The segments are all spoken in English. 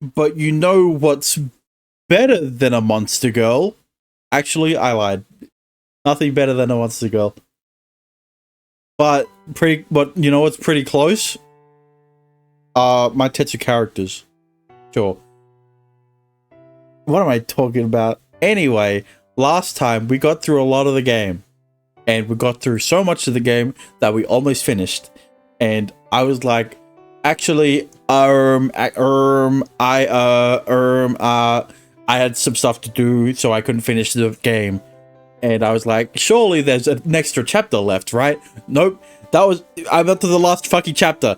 But you know what's better than a monster girl? Actually, I lied. Nothing better than a monster girl. But you know what's pretty close? Maitetsu characters. Sure. What am I talking about? Anyway, last time we got through a lot of the game. And we got through so much of the game that we almost finished. And I was like, actually, I had some stuff to do, so I couldn't finish the game. And I was like, surely there's an extra chapter left, right? Nope. I'm up to the last fucking chapter.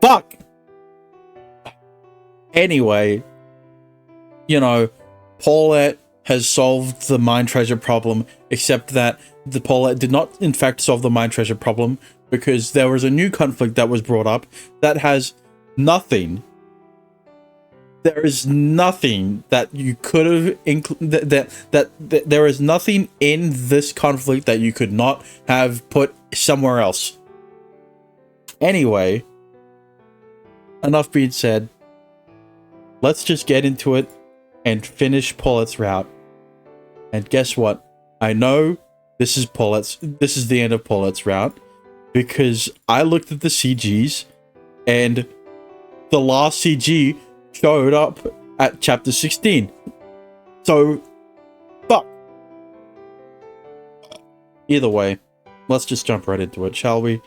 Fuck! Anyway, you know, Paulette has solved the mine treasure problem, except that the Paulette did not, in fact, solve the mine treasure problem, because there was a new conflict that was brought up that has nothing. There is nothing that you could have there is nothing in this conflict that you could not have put somewhere else. Anyway, enough being said. Let's just get into it and finish Paulette's route. And guess what? I know this is the end of Paulette's route, because I looked at the CGs and the last CG showed up at chapter 16. So, fuck. Either way, let's just jump right into it, shall we?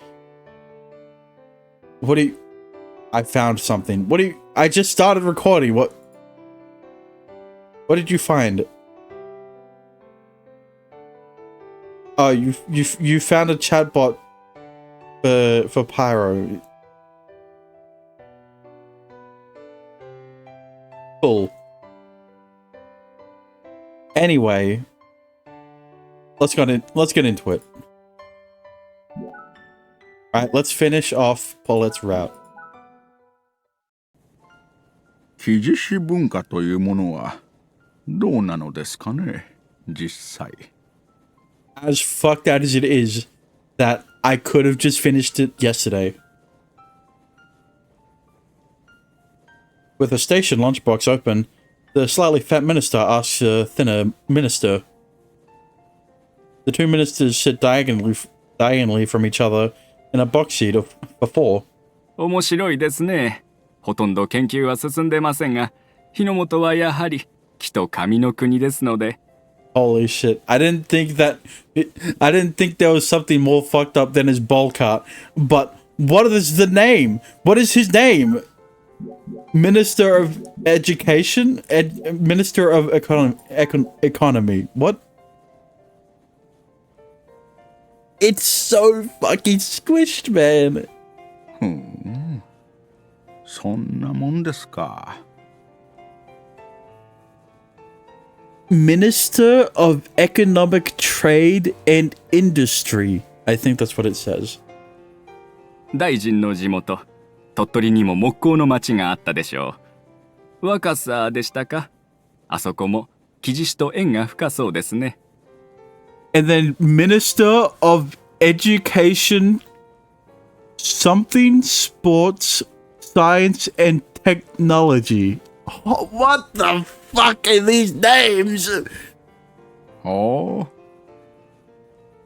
I found something. I just started recording. What did you find? Oh, you found a chatbot for Pyro. Cool. Anyway, let's get into it. Alright, let's finish off Paulette's route. 記事文化というものはどうなのですかね、実際。As fucked out as it is, that I could have just finished it yesterday. With a station lunchbox open, the slightly fat minister asks a thinner minister. The two ministers sit diagonally from each other in a box seat of 4. 面白いですね。ほとんど研究は進んでませんが、日の本はやはり木と紙の国ですので。Holy shit. I didn't think there was something more fucked up than his bowl cart. But what is the name? What is his name? Minister of Education? Minister of Economy. What? It's so fucking squished, man. そんなもんですか。Minister of Economic Trade and Industry. I think that's what it says. 大臣の地元、鳥取にも木工の町があったでしょう。若狭でしたか？あそこも木地師と縁が深そうですね。And then Minister of Education, something, Sports, Science and Technology. Oh, what the fuck are these names? ほう。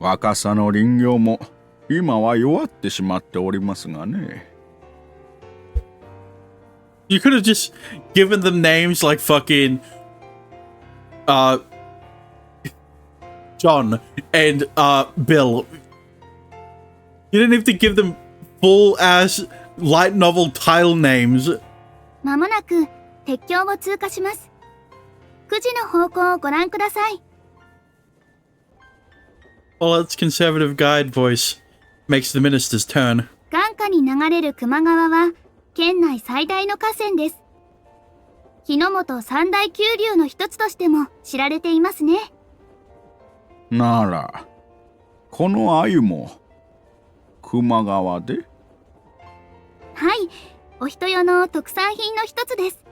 若さの林業も今は弱ってしまっておりますがね。You could have just given them names like fucking John and Bill. You didn't have to give them full ass light novel title names. まもなく鉄橋を通過します。9時の方向をご覧ください。Well, that's conservative guide voice makes the minister's turn. 眼下に流れる球磨川は県内最大の河川です。日の本三大急流の一つとしても知られていますね。なら、この鮎も球磨川で？はい、お人よの特産品の一つです。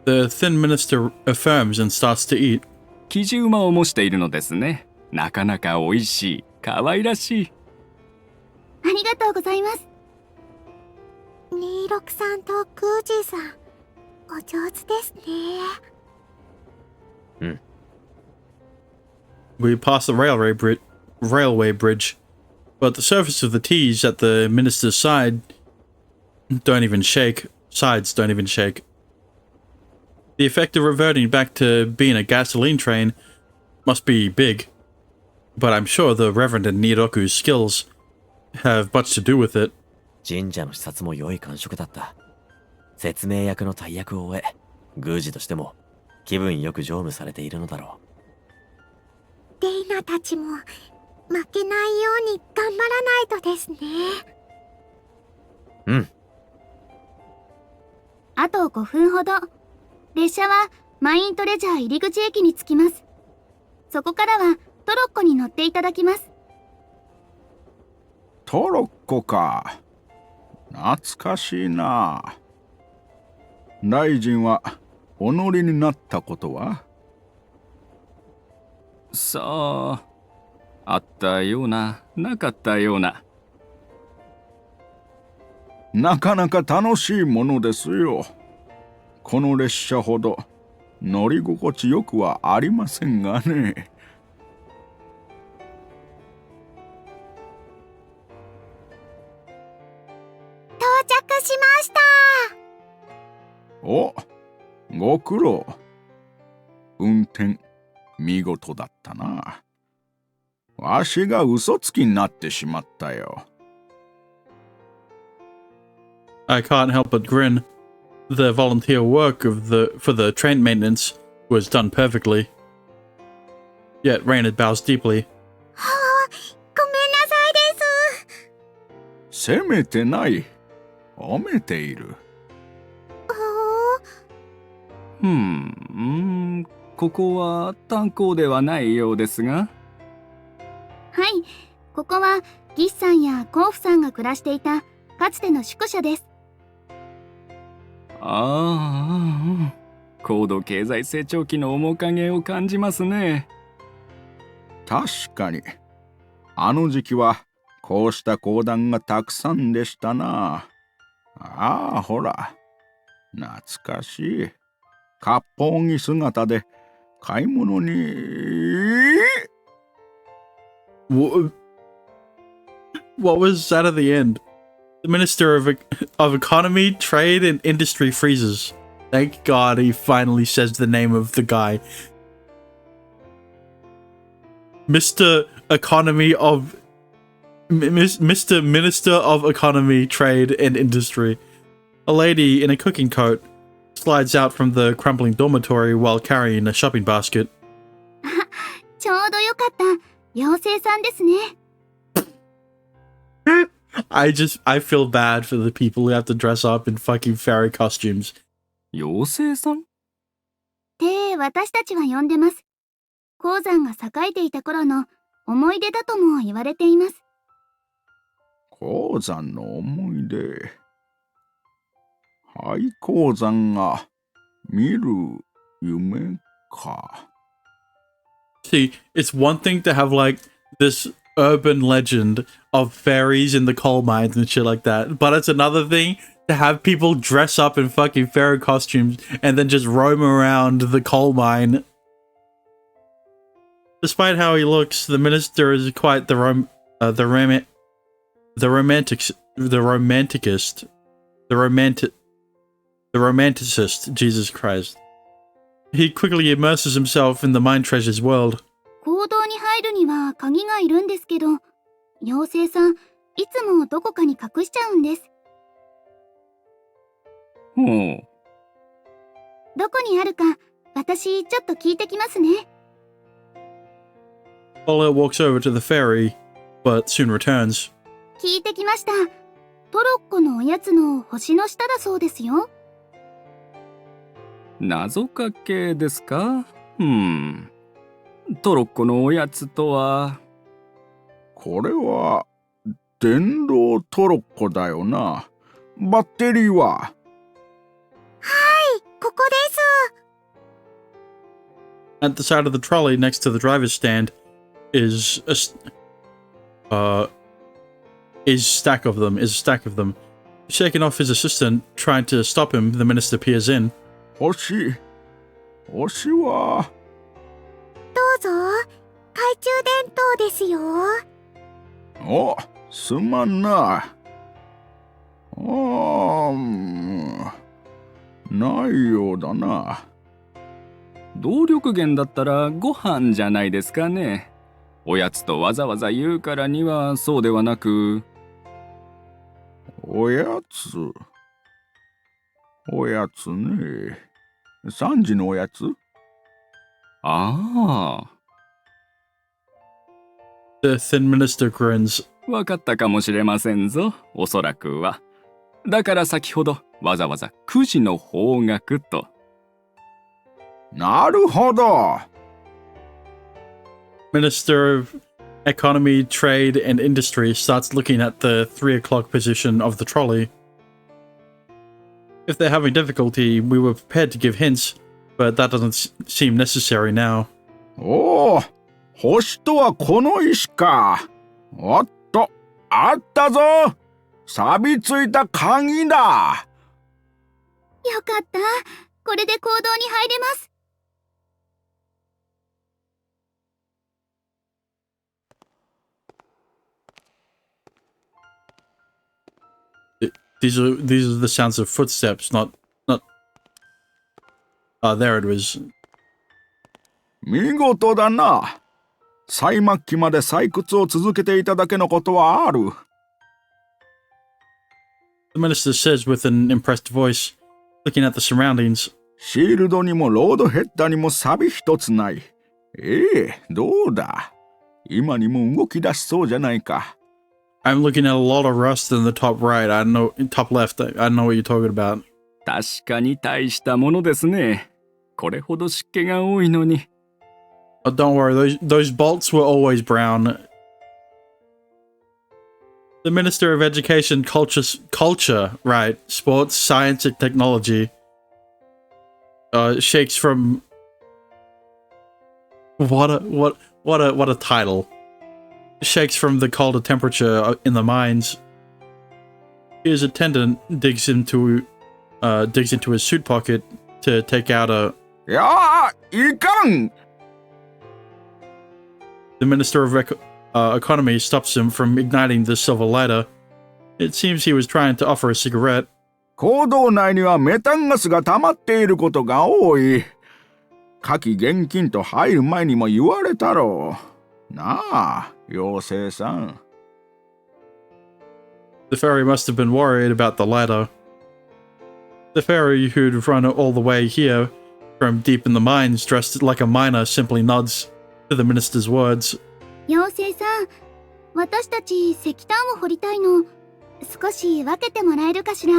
The thin minister affirms and starts to eat. 生地馬を模しているのですね。なかなか美味しい、可愛らしい。ありがとうございます。26さんとクージーさん、お上手ですね。We pass the railway bridge, but the surface of the T's at the minister's sides don't even shake. The effect of reverting back to being a gasoline train must be big, but I'm sure the Reverend and Niroku's skills have much to do with it. 神社の視察も良い感触だった。説明役の大役を終え、宮司としても気分よく乗務されているのだろデイナたちも負けないように頑張らないとですね。う。うん。あと5分ほど。列車はマイントレジャー入り口駅に着きます。そこからはトロッコに乗っていただきます。トロッコか。懐かしいな。大臣はお乗りになったことは？さあ、あったような、なかったような。なかなか楽しいものですよ。この列車ほど乗り心地よくはありませんがね。到着しました。お、ご苦労。運転見事だったな。わしが嘘つきになってしまったよ。I can't help but grin. The volunteer work for the train maintenance was done perfectly. Yet Raynard bows deeply. はあ、ごめんなさいです。責めてない。褒めている。ここは炭鉱ではないようですが。はい、ここはギッさんやコウフさんが暮らしていたかつての宿舎です。ああ、高度経済成長期の面影を感じますね。確かに。あの時期はこうした鉱団がたくさんでしたな。ああ、ほら。懐かしい。割烹着姿で買い物に。What was that at the end? The Minister of Economy, Trade, and Industry freezes. Thank God he finally says the name of the guy. Mr. Minister of Economy, Trade, and Industry. A lady in a cooking coat slides out from the crumbling dormitory while carrying a shopping basket. ちょうどよかった。妖精さんですね。I feel bad for the people who have to dress up in fucking fairy costumes. 妖精さん？って私たちは呼んでます。鉱山が栄えていた頃の思い出だとも言われています。鉱山の思い出。廃鉱山が見る夢か。See, it's one thing to have like this urban legend of fairies in the coal mines and shit like that, but it's another thing to have people dress up in fucking fairy costumes and then just roam around the coal mine. Despite how he looks, the minister is quite the romanticist, Jesus Christ. He quickly immerses himself in the mine treasures world. 坑道に入るには鍵がいるんですけど、妖精さん、いつもどこかに隠しちゃうんです。ほう。どこにあるか、私ちょっと聞いてきますね。Paula walks over to the ferry, but soon returns. 聞いてきました。トロッコのおやつの星の下だそうですよ。謎かけですか？トロッコのおやつとは。これは電動トロッコだよな。バッテリーは？はい、ここです。At the side of the trolley next to the driver's stand is a stack of them. Shaking off his assistant, trying to stop him, the minister peers in. 星はどうぞ。懐中電灯ですよ。おすまんな。ないようだな。動力源だったらご飯じゃないですかね。おやつとわざわざ言うからにはそうではなく。おやつね。3時のおやつ。ああ、 The thin minister grins. わかったかもしれませんぞ、おそらくは。だから先ほどわざわざ9時の方角と。なるほど。Minister of Economy, Trade, and Industry starts looking at the 3 o'clock position of the trolley. If they're having difficulty, we were prepared to give hints, but that doesn't seem necessary now. おお、星とはこの石か。おっと、あったぞ。錆びついた鍵だ。よかった。これで行動に入れます。These are the sounds of footsteps, not. There it was. 見事だな。最末期まで採掘を続けていただけのことはある。The minister says with an impressed voice, looking at the surroundings. シールドにもロードヘッダーにも錆一つない。どうだ。今にも動き出しそうじゃないか。I'm looking at a lot of rust in the top right. I don't know, top left. I don't know what you're talking about. 確かに大したものですね。これほど湿気が多いのに。Oh, don't worry, those bolts were always brown. The Minister of Education, Culture, right? Sports, Science, and Technology. Shakes from what a title. Shakes from the colder temperature in the mines. His attendant digs into his suit pocket to take out a. いやー、いかん。The Minister of Economy stops him from igniting the silver lighter. It seems he was trying to offer a cigarette. 坑道内にはメタンガスが溜まっていることが多い。火器厳禁と入る前にも言われたろう。なあ、妖精さん。The fairy must have been worried about the lighter. The fairy who'd run all the way here from deep in the mines, dressed like a miner, simply nods to the minister's words. 妖精さん、私たち石炭を掘りたいの。少し分けてもらえるかしら。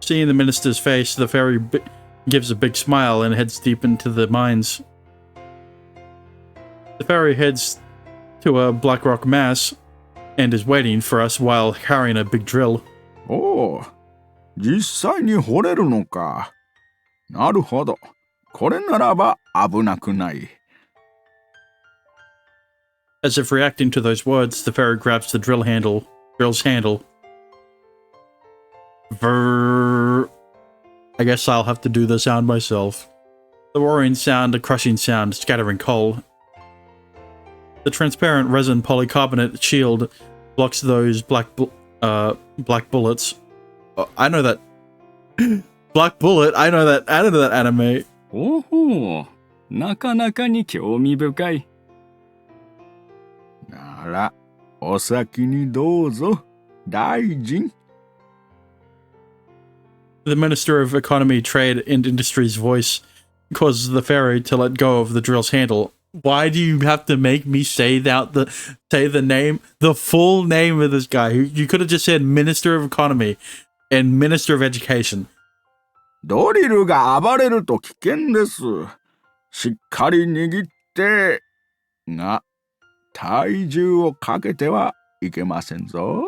Seeing the minister's face, the fairy gives a big smile and heads deep into the mines. The fairy heads to a black rock mass and is waiting for us while carrying a big drill. おお、実際に掘れるのか。なるほど。これならば危なくない。As if reacting to those words, the fairy grabs the drill's handle. Vrrr. I guess I'll have to do the sound myself. The roaring sound, a crushing sound, scattering coal. The transparent resin polycarbonate shield blocks those black bullets. Oh, I know that. Black Bullet. I know that anime. おほう、なかなかに興味深い。なら、お先にどうぞ、大臣。The Minister of Economy, Trade, and Industry's voice causes the fairy to let go of the drill's handle. Why do you have to make me say the name, the full name of this guy? You could have just said Minister of Economy and Minister of Education. ドリルが暴れると危険です。しっかり握って。が、体重をかけてはいけませんぞ。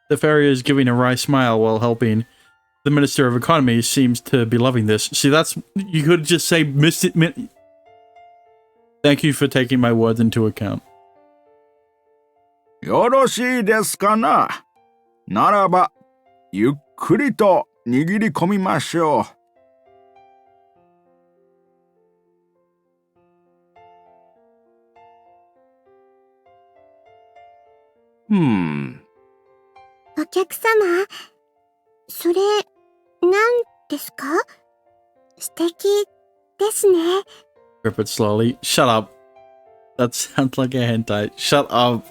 The fairy is giving a wry smile while helping. The Minister of Economy seems to be loving this. See, you could just say, Thank you for taking my words into account. よろしいですかな。ならば、ゆっくりと握り込みましょう。お客様、それ、何ですか？素敵ですね。Grip it slowly. Shut up. That sounds like a hentai. Shut up.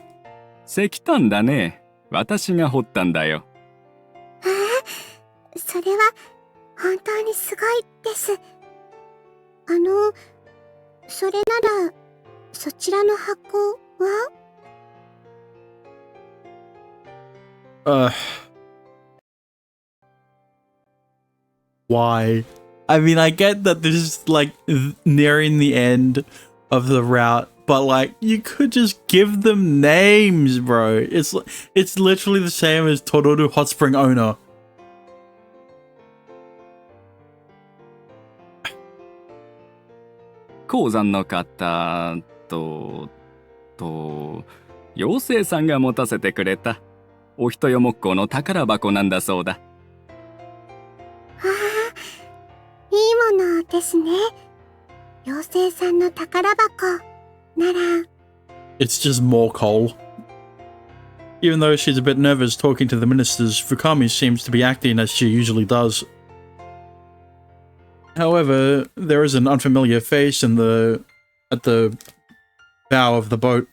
石炭だね。私が掘ったんだよ。それは、本当にすごいです。それなら、そちらの箱は？Why? I mean, I get that this is like nearing the end of the route, but like you could just give them names, bro. It's literally the same as Tororu Hot Spring owner. 鉱山の方妖精さんが持たせてくれたお人よ木工の宝箱なんだそうだ。いいものですね。妖精さんの宝箱なら。It's just more coal. Even though she's a bit nervous talking to the ministers, Fukami seems to be acting as she usually does. However, there is an unfamiliar face at the bow of the boat.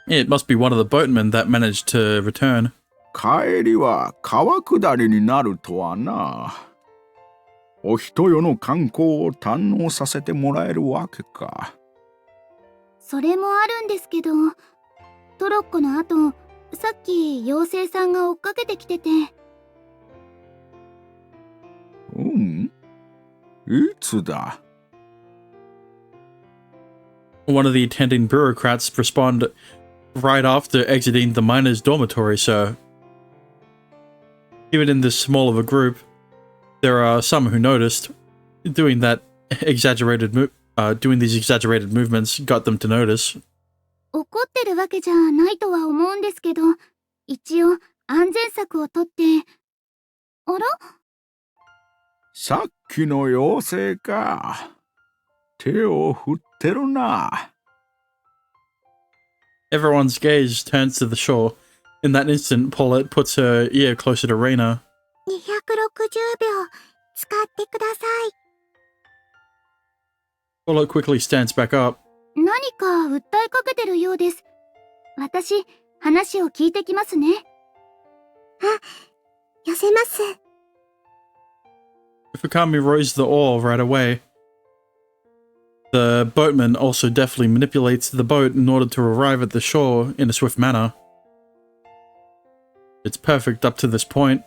It must be one of the boatmen that managed to return. 帰りは川下りになるとはな。お人よの観光を堪能させてもらえるわけか。それもあるんですけど、トロッコの後、さっき妖精さんが追っかけてきてて。いつだ？ One of the attending bureaucrats respond right after exiting the miners' dormitory, sir. Even in this small of a group, there are some who noticed. Doing these exaggerated movements got them to notice. 怒ってるわけじゃないとは思うんですけど、一応安全策をとって。あら？さっきの妖精か。手を振ってるな。Everyone's gaze turns to the shore. In that instant, Paulette puts her ear closer to Reina. 260秒使ってください。Paulette quickly stands back up. 何か訴えかけてるようです。私、話を聞いてきますね。寄せます。Fukami rows the oar right away. The boatman also deftly manipulates the boat in order to arrive at the shore in a swift manner. It's perfect up to this point.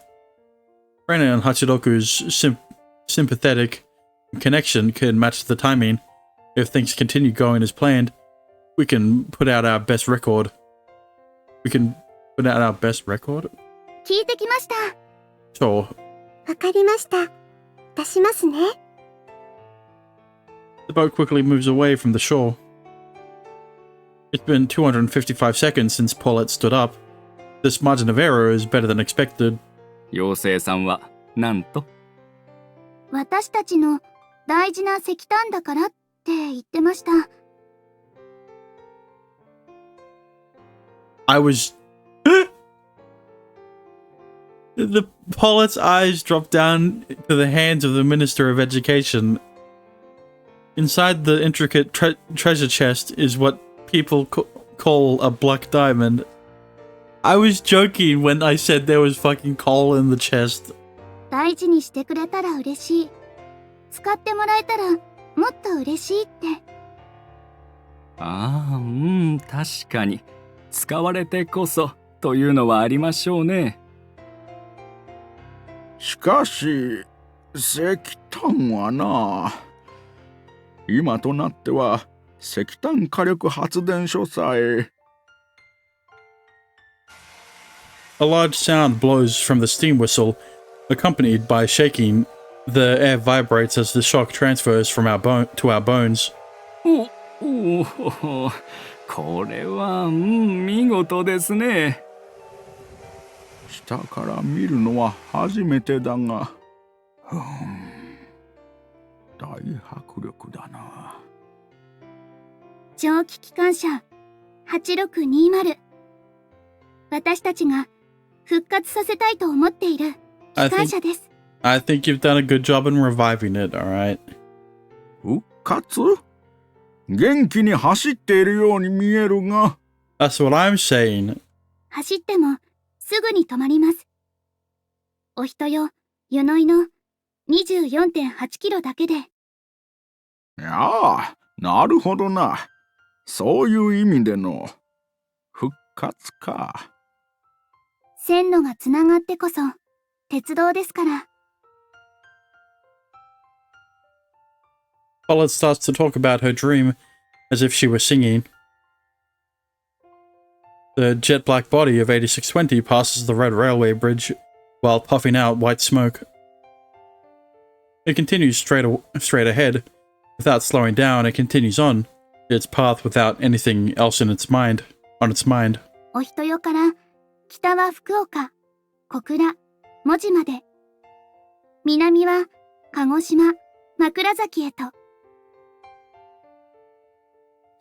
Reina and Hachiroku's sympathetic connection can match the timing. If things continue going as planned, we can put out our best record.聞いてきました。Sure. わかりました。出しますね。The boat quickly moves away from the shore. It's been 255 seconds since Paulette stood up. This margin of error is better than expected. 妖精さんはなんと？私たちの大事な石炭だからって言ってました。I was... The Paulette's eyes dropped down to the hands of the Minister of Education. Inside the intricate treasure chest is what people call a black diamond. I was joking when I said there was fucking coal in the chest. 大事にしてくれたら嬉しい。使ってもらえたらもっと嬉しいって。確かに使われてこそというのはありましょうね。しかし、石炭はな。今となっては石炭火力発電所さえ。A large sound blows from the steam whistle, accompanied by shaking. The air vibrates as the shock transfers from to our bones. おお、これは、見事ですね。下から見るのは初めてだが、大迫力だな。蒸気機関車8620。私たちが復活させたいと思っている機関車です。I think you've done a good job in reviving it, alright? 復活？元気に走っているように見えるが。That's what I'm saying. 走ってもすぐに止まります。お人よ、湯の井の 24.8 キロだけで。いやあ、なるほどな。そういう意味での復活か。線路がつながってこそ鉄道ですから。Paulette starts to talk about her dream as if she were singing. The jet black body of 8620 passes the red railway bridge while puffing out white smoke. It continues straight ahead. Without slowing down, it continues on its path without anything else on its mind. お人よから北は福岡、小倉、門司まで。南は鹿児島、枕崎へと。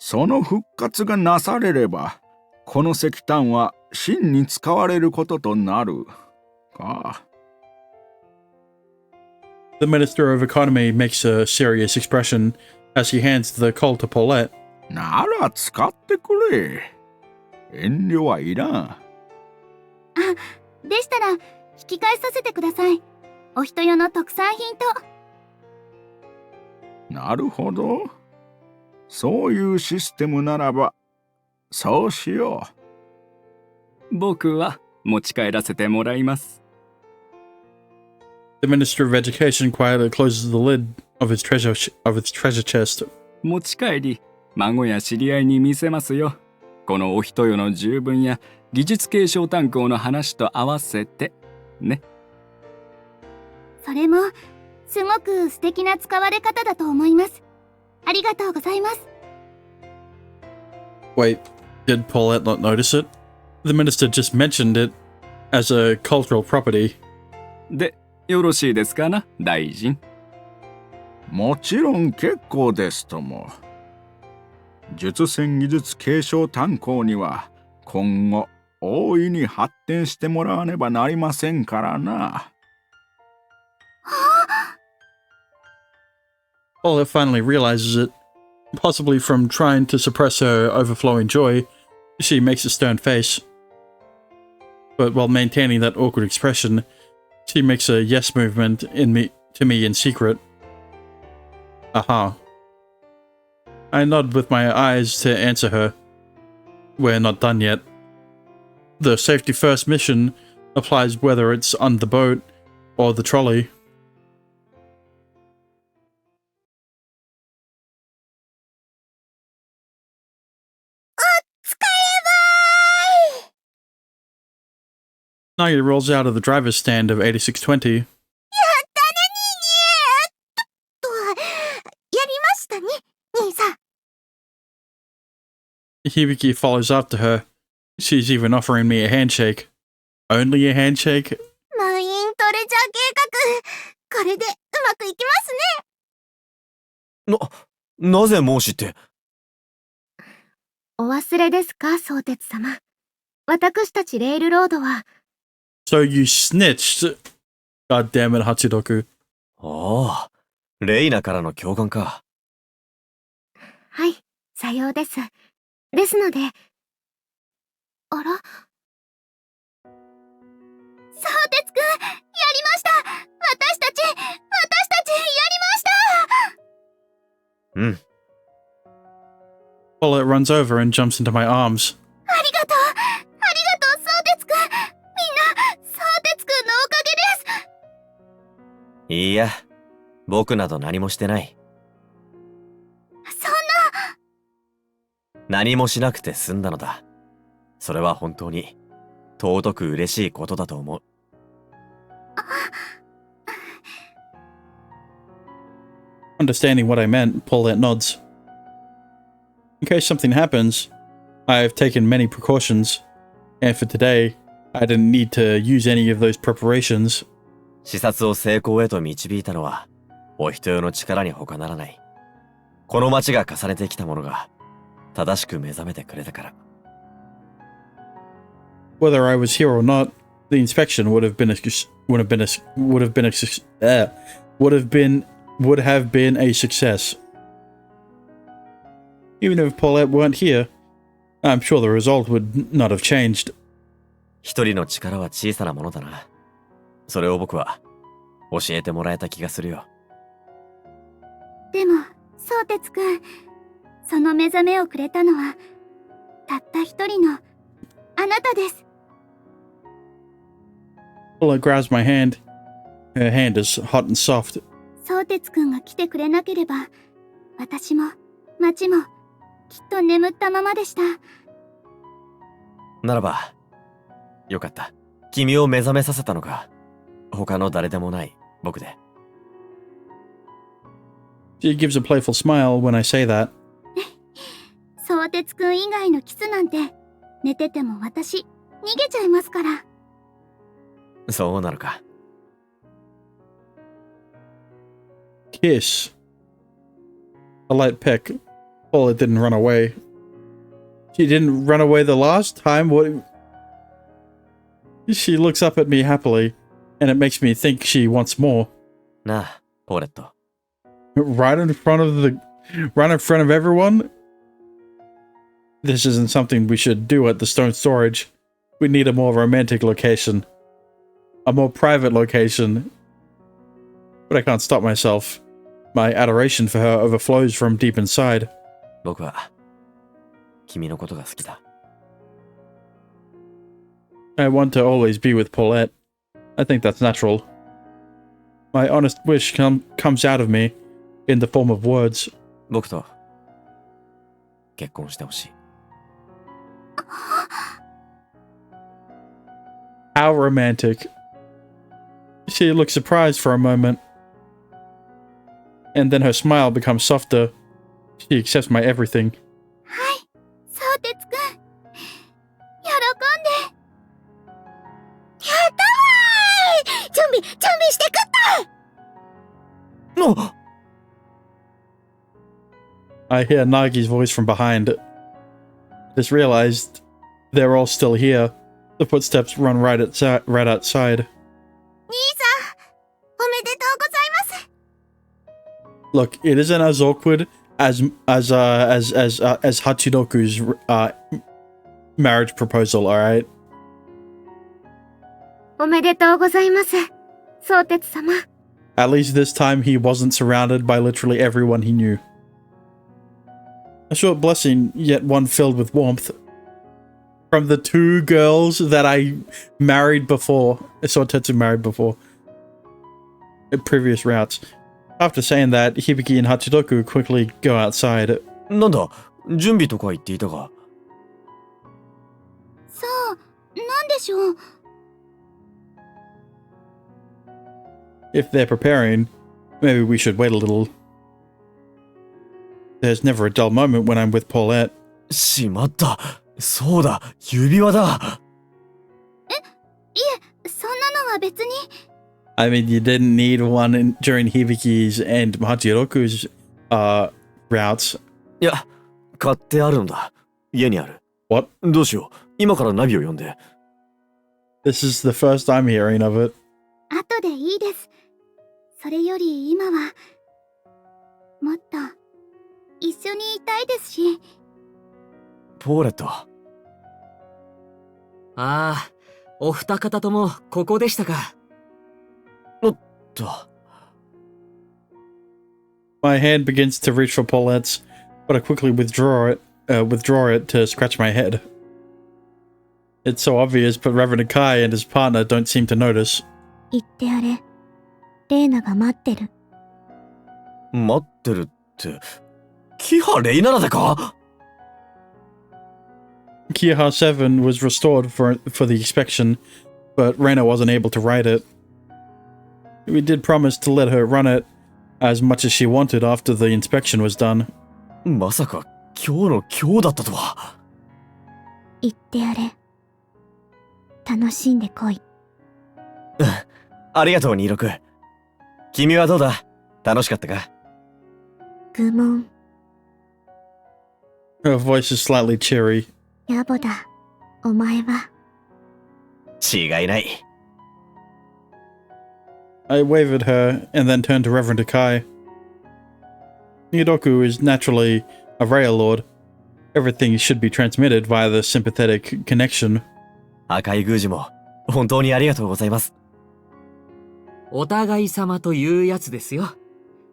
その復活がなされれば、この石炭は真に使われることとなるか。The Minister of Economy makes a serious expression as he hands the coal to Paulette. なら使ってくれ。遠慮はいらん。でしたら引き返させてください。お人よの特産品と。なるほど。そういうシステムならば、そうしよう。僕は持ち帰らせてもらいます。The Minister of Education quietly closes the lid of its treasure chest. 持ち帰り、孫や知り合いに見せますよ。このお人よの十分や技術継承炭鉱の話と合わせて、ね。それも、すごく素敵な使われ方だと思います。ありがとうございます。Wait, did Paulette not notice it? The minister just mentioned it as a cultural property. で、よろしいですかな、大臣。もちろん結構ですとも。術戦技術継承炭鉱には今後大いに発展してもらわねばなりませんからな。Paulette finally realizes it. Possibly from trying to suppress her overflowing joy, she makes a stern face. But while maintaining that awkward expression, she makes a yes movement to me in secret. Aha. I nod with my eyes to answer her. We're not done yet. The safety first mission applies whether it's on the boat or the trolley. Nagi rolls out of the driver's stand of 8620. Hibiki follows after her. She's even offering me a handshake. Only a handshake? マイントレジャー計画、これでうまくいきますね。なぜ申しって。お忘れですか、相鉄様。私たちレールロードは。So you snitched. God damn it, Hachidoku. おお、レイナからの共感か。はい、さようです。ですので。あら？相鉄くん、やりました！私たちやりました！Paulette runs over and jumps into my arms. ありがとう、相鉄くん。みんな、相鉄くんのおかげです。いいや、僕など何もしてない。そんな。何もしなくて済んだのだ。それは本当に尊く嬉しいことだと思う。Understanding what I meant, Paulette nods. In case something happens, I've taken many precautions, and for today, I didn't need to use any of those preparations. 視察を成功へと導いたのは、お人よの力に他ならない。この町が重ねてきたものが、正しく目覚めてくれたから。Whether I was here or not, the inspection would have been a success. Even if Paulette weren't here, I'm sure the result would not have changed. 一人の力は小さなものだな。それを僕は教えてもらえた気がするよ。でも、相鉄くん、その目覚めをくれたのは、たった一人のあなたです。Paulette grabs my hand. Her hand is hot and soft. 相鉄くんが来てくれなければ、私も町もきっと眠ったままでした。ならば、よかった。君を目覚めさせたのが、他の誰でもない僕で。She gives a playful smile when I say that. 相鉄くん以外のキスなんて、寝てても私、逃げちゃいますから。そうなのか。Kiss. A light peck. Paulette didn't run away. She didn't run away the last time? What? She looks up at me happily, and it makes me think she wants more. なあ、ポーレット。Right in front of everyone? This isn't something we should do at the stone storage. We need a more romantic location. A more private location. But I can't stop myself. My adoration for her overflows from deep inside. 僕は君のことが好きだ。I want to always be with Paulette. I think that's natural. My honest wish comes out of me in the form of words. 僕と結婚してほしい。How romantic. She looks surprised for a moment. And then her smile becomes softer. She accepts my everything. はい、相鉄くん。喜んで。やったーい！準備してくった！ I hear Nagi's voice from behind. I just realized they're all still here. The footsteps run right outside. 兄さん、おめでとうございます。 Look, it isn't as awkward as Hachinoku's marriage proposal, alright? おめでとうございます、相鉄様。 At least this time he wasn't surrounded by literally everyone he knew. A short blessing, yet one filled with warmth. From the two girls that I married before, Sotetsu married before, in previous routes. After saying that, Hibiki and Hachidoku quickly go outside. なんだ、準備とか言っていたが。さあ、なんでしょう。 If they're preparing, maybe we should wait a little. There's never a dull moment when I'm with Paulette. しまった。そうだ、指輪だ。いえ、そんなのは別に。 I mean, you didn't need one during Hibiki's and Hachiroku's routes. いや、買ってあるのだ。家にある。What? どうしよう。今からナビを読んで。This is the first I'm hearing of it. 後でいいです。それより今は、もっと一緒にいたいですし。ポーレット。ああ、お二方ともここでしたか。おっと。My hand begins to reach for Paulette's, but I quickly withdraw it to scratch my head. It's so obvious, but Reverend Akai and his partner don't seem to notice. 言ってあれ。レイナが待ってる。待ってるって、キハレイナだぜか？ Kiha 7 was restored for the inspection, but Reina wasn't able to ride it. We did promise to let her run it as much as she wanted after the inspection was done. まさか今日の今日だったとは。言ってやれ。楽しんでこい。ありがとう、26。君はどうだ？楽しかったか？愚問。Her voice is slightly cheery. 野暮だ。お前は。違いない。I wave at her and then turn to Reverend Akai. Nidoku is naturally a Raya Lord. Everything should be transmitted via the sympathetic connection. 赤い宮司も本当にありがとうございます。お互い様というやつですよ。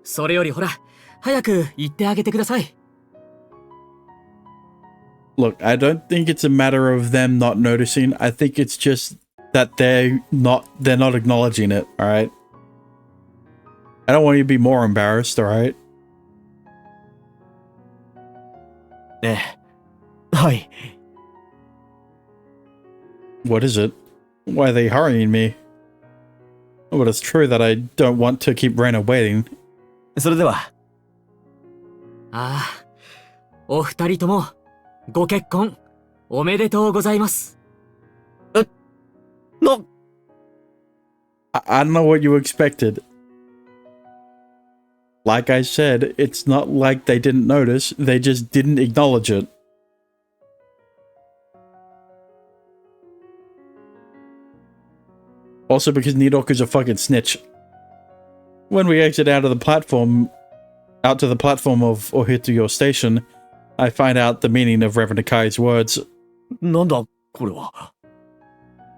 それよりほら、早く言ってあげてください。Look, I don't think it's a matter of them not noticing. I think it's just that they're not acknowledging it, alright? I don't want you to be more embarrassed, alright? はい。What is it? Why are they hurrying me? But it's true that I don't want to keep Rena waiting. それでは。ああ、お二人ともご結婚おめでとうございます。の I don't know what you expected. Like I said, it's not like they didn't notice, they just didn't acknowledge it. Also because Nidoku's a fucking snitch. When we exit out to the platform of Ohituyo Station, I find out the meaning of Reverend Akai's words. なんだこれは。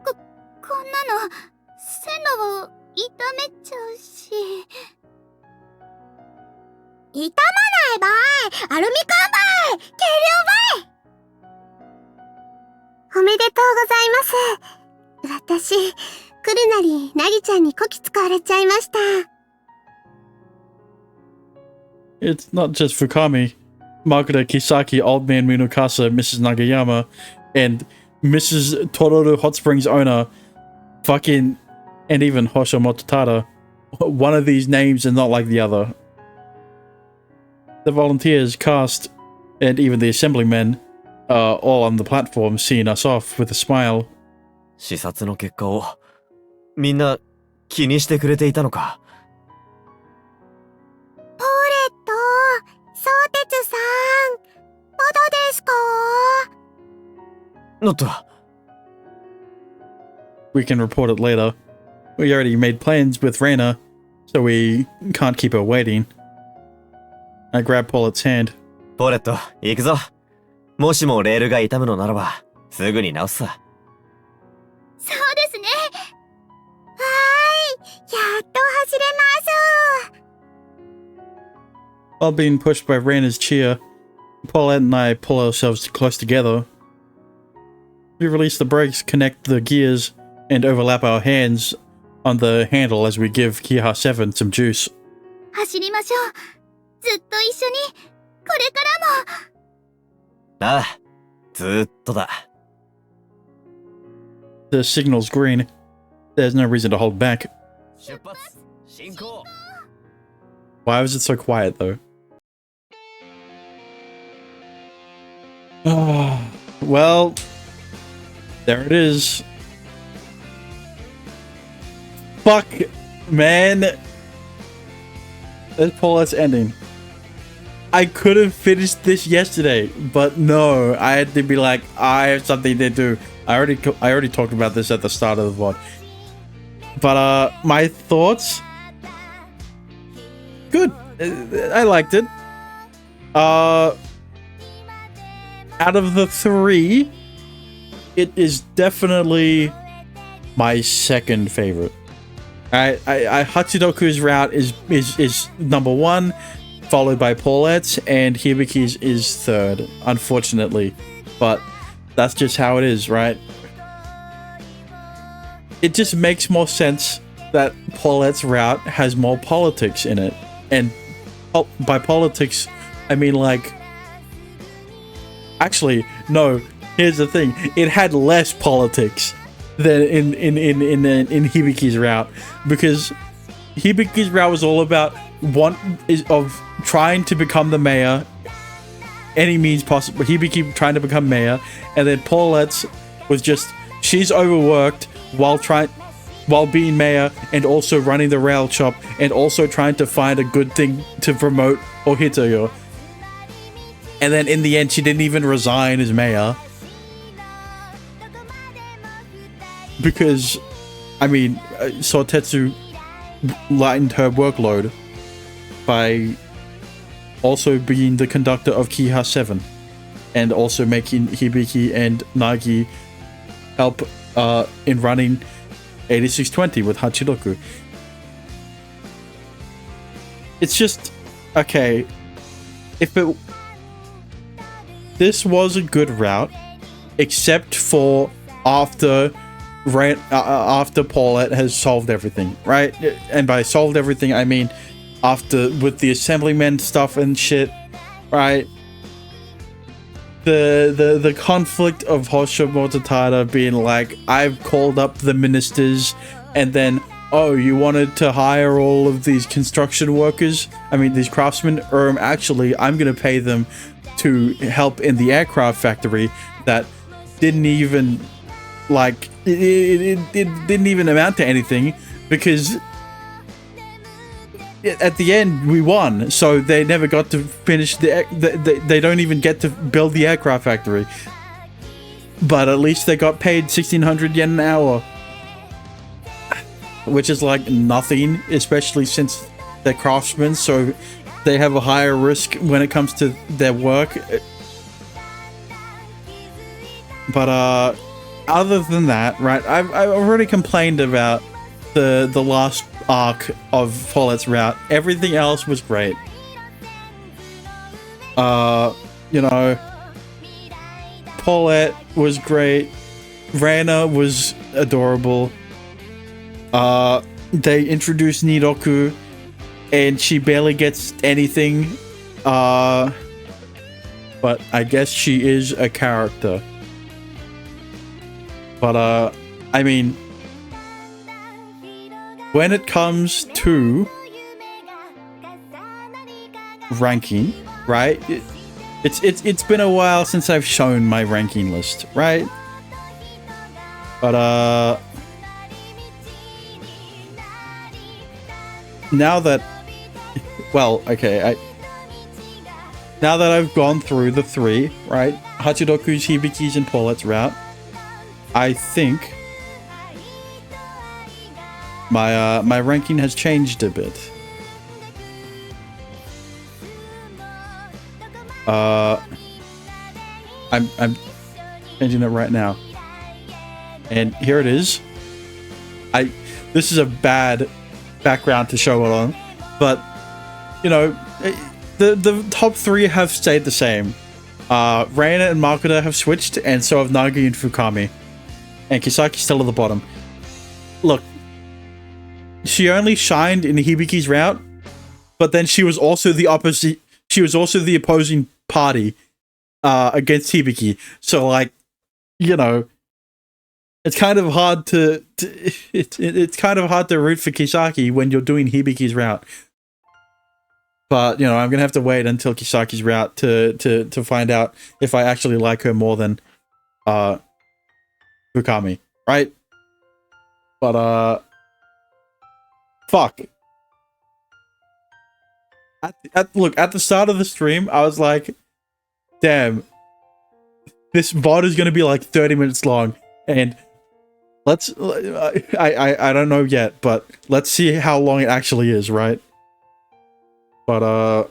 こんなの、線路を痛めちゃうし。痛まないばい、アルミ缶ばい、軽量ばい。おめでとうございます。私、来るなり、なぎちゃんにこき使われちゃいました。It's not just Fukami. Makoto Kisaki, Old Man Minokasa, Mrs. Nagayama, and Mrs. Tororu Hot Springs owner, fucking, and even Hosho Mototada. One of these names is not like the other. The volunteers, cast, and even the assemblymen are all on the platform seeing us off with a smile. 視察の結果をみんな気にしてくれていたのか。ポレット、相鉄さん、まだですか？のっと。We can report it later. We already made plans with Reina, so we can't keep her waiting. I grab Paulette's hand. ポレット、行くぞ。もしもレールが痛むのならば、すぐに直すさ。そうですね。わーい、やっと走れます。While being pushed by Reina's cheer, Paulette and I pull ourselves close together. We release the brakes, connect the gears, and overlap our hands on the handle as we give Kiha 7 some juice. 走りましょう。ずっと一緒に、これからも。ああ、ずーっとだ。The signal's green. There's no reason to hold back. 出発進行。 Why was it so quiet, though? Well, there it is. Fuck, man. That's Paulette's ending. I could have finished this yesterday, but no, I had to be like, I have something to do. I already talked about this at the start of the VOD. But my thoughts. Good. I liked it. Out of the three, it is definitely my second favorite. Hachidoku's route is number one, followed by Paulette's, and Hibiki's is third, unfortunately. But that's just how it is, right? It just makes more sense that Paulette's route has more politics in it. And by politics, I mean like... Actually, no, here's the thing. It had less politics than in Hibiki's route. Because Hibiki's route was all about trying to become the mayor any means possible. Hibiki trying to become mayor, and then Paulette's was just she's overworked while being mayor and also running the rail shop and also trying to find a good thing to promote Ohitoyo. And then in the end, she didn't even resign as mayor. Because, I mean, Sotetsu lightened her workload by also being the conductor of Kiha 7 and also making Hibiki and Nagi help in running 8620 with Hachiroku. It's just, okay, this was a good route, except for after Paulette has solved everything, right? And by solved everything, I mean after with the assemblyman stuff and shit, right? The conflict of Hosho Mototada being like, I've called up the ministers, and then, oh, you wanted to hire all of these construction workers? I mean, these craftsmen? Actually, I'm gonna pay them to help in the aircraft factory that didn't even, like, it didn't even amount to anything, because at the end we won, so they never got to finish they don't even get to build the aircraft factory, but at least they got paid 1600 yen an hour, which is like nothing, especially since they're craftsmen, so they have a higher risk when it comes to their work. But other than that, right, I've already complained about the last arc of Paulette's route. Everything else was great. You know, Paulette was great. Reina was adorable. They introduced Niroku, and she barely gets anything. But I guess she is a character. But I mean, when it comes to ranking, right? It's been a while since I've shown my ranking list, right? But now that, well, okay, now that I've gone through the three, right? Hachiroku's, Hibiki's, and Paulette's route, I think my ranking has changed a bit. I'm changing it right now, and here it is. This is a bad background to show it on, but you know, the top three have stayed the same. Reina and Makuta have switched, and so have Nagi and Fukami. And Kisaki's still at the bottom. Look, she only shined in Hibiki's route, but then she was also the opposite. She was also the opposing party against Hibiki. So, like, you know, it's kind of hard to it's kind of hard to root for Kisaki when you're doing Hibiki's route. But you know, I'm gonna have to wait until Kisaki's route to find out if I actually like her more than Fukami, right? But fuck. Look, at the start of the stream, I was like, damn, this VOD is gonna be like 30 minutes long, and I don't know yet, but let's see how long it actually is, right? But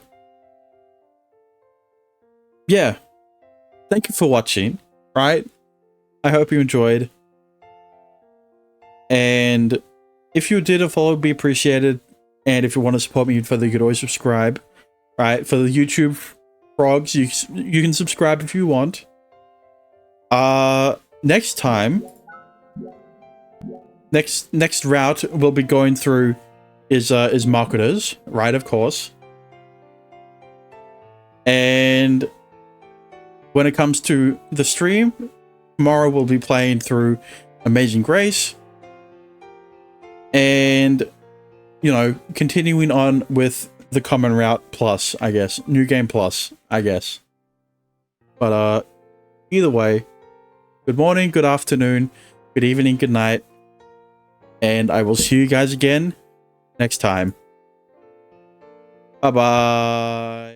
yeah, thank you for watching, right? I hope you enjoyed, and if you did, a follow would be appreciated. And if you want to support me further, you could always subscribe, right? For the YouTube frogs, you can subscribe if you want. Next time, next route we'll be going through is Makuta's, right? Of course. And when it comes to the stream, tomorrow we'll be playing through Amazing Grace, and you know, continuing on with the common route plus, I guess. New game plus, I guess. But either way, good morning, good afternoon, good evening, good night, and I will see you guys again next time. Bye bye.